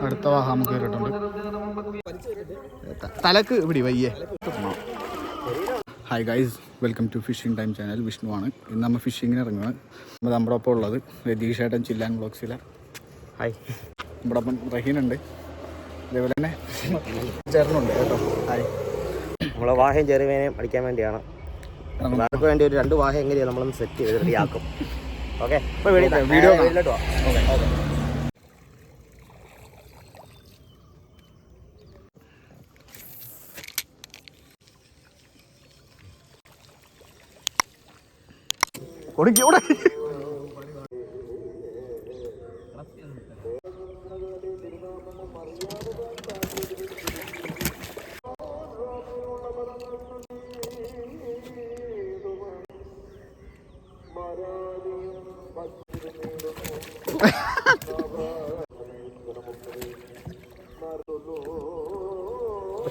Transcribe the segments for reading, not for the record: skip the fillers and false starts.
അടുത്ത വാഹനം കയറിയിട്ടുണ്ട്. തലക്ക് ഇവിടെ വയ്യേ. Hi guys, welcome to fishing time channel. വിഷ്ണുവാണ്. ഇന്ന് നമ്മൾ ഫിഷിങ്ങിന് ഇറങ്ങുകയാണ്. നമ്മുടെ ഒപ്പം ഉള്ളത് രതീഷ് ഏട്ടൻ ചില്ലാൻ ബ്ലോഗ്സിലെ. ഹായ്. നമ്മുടെ ഒപ്പം റഹീനുണ്ട്, അതേപോലെ തന്നെ ചേട്ടനുണ്ട് കേട്ടോ. ഹായ്. നമ്മളെ വാഹയും ചെറുവേനയും അടിക്കാൻ വേണ്ടിയാണ്. അവർക്ക് വേണ്ടി ഒരു 2 വാഹ എങ്ങനെയാണ് നമ്മളൊന്ന് സെറ്റ് ചെയ്ത് റെഡിയാക്കും. ഓക്കെ, ഇപ്പോൾ വീഡിയോ വീട്ടിലോട്ട് പോവാം. ഓക്കെ.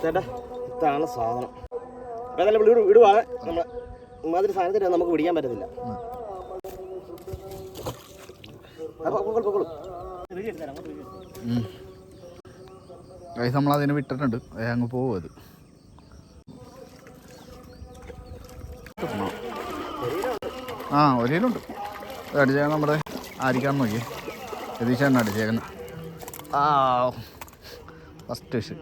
ചേട്ടാ, ഇതാണ് സാധനം. അപ്പം നല്ല വിടുവാണ്. നമ്മൾ ഇമാതിരി സാധനത്തിന് നമുക്ക് പിടിക്കാൻ പറ്റത്തില്ല. നമ്മളതിനെ വിട്ടിട്ടുണ്ട്, അങ്ങ് പോകും. അത് ഒരേലുണ്ട്. അടിച്ചേക്കാൻ നമ്മുടെ ആരിക്കാന്ന് നോക്കിയേ. രതീഷാണ് അടിച്ചേക്കുന്നത്. First fish.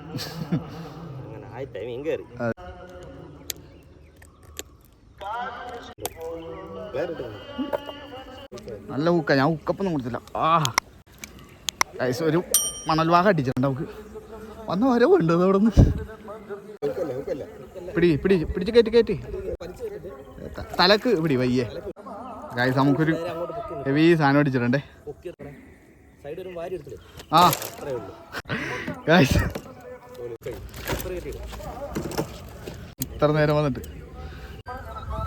നല്ല ഊക്ക. ഞാൻ ഊക്കപ്പൊന്നും കൊടുത്തില്ല. ഒരു മണൽവാഹ അടിച്ചിട്ടുണ്ട്. നമുക്ക് വന്ന വരവ് ഉണ്ട് അവിടെ നിന്ന്. പിടിച്ച് കയറ്റി തലക്ക് പിടി വയ്യേ. ഗൈസ്, നമുക്കൊരു ഹെവി സാധനം അടിച്ചിട്ടുണ്ടേ. ഗൈസ്, ഇത്ര നേരം വന്നിട്ട്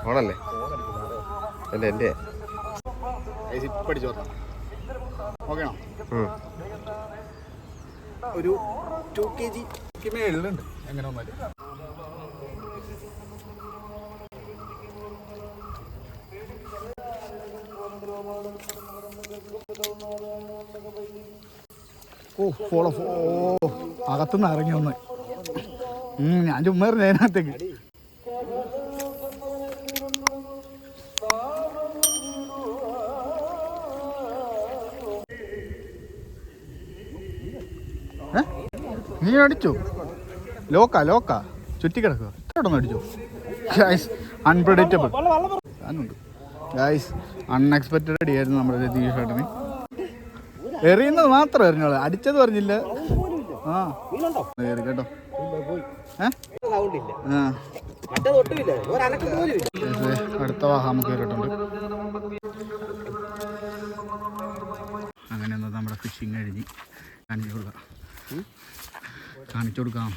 ഓണല്ലേ എൻ്റെ പഠിച്ചു ഓക്കെയാണോ? ഒരു 2 kg മേളിലുണ്ട്. എങ്ങനെ വന്നാല് അകത്തുനിന്ന് ഇറങ്ങി വന്ന് ഞാൻ ചുമ്മാ അതിനകത്തേക്ക്. നീ അടിച്ചോ? ലോക്കാ ചുറ്റിക്കിടക്കുക. ഇത്രയോടൊന്നും അടിച്ചോ? ഗൈസ്, അൺപ്രഡിക്റ്റബിൾ സാധനമുണ്ട്. ഗൈസ്, അൺഎക്സ്പെക്റ്റഡ് അടിയായിരുന്നു നമ്മുടെ രതീഷ് ചേട്ടന്. എറിയുന്നത് മാത്രം എറിഞ്ഞോളൂ, അടിച്ചത് പറഞ്ഞില്ല. കേട്ടോ. അടുത്ത വാഹനം കയറിയിട്ടുണ്ട്. അങ്ങനെ നമ്മുടെ ഫിഷിങ് കഴിഞ്ഞ് കാണിച്ചു കൊടുക്കാം.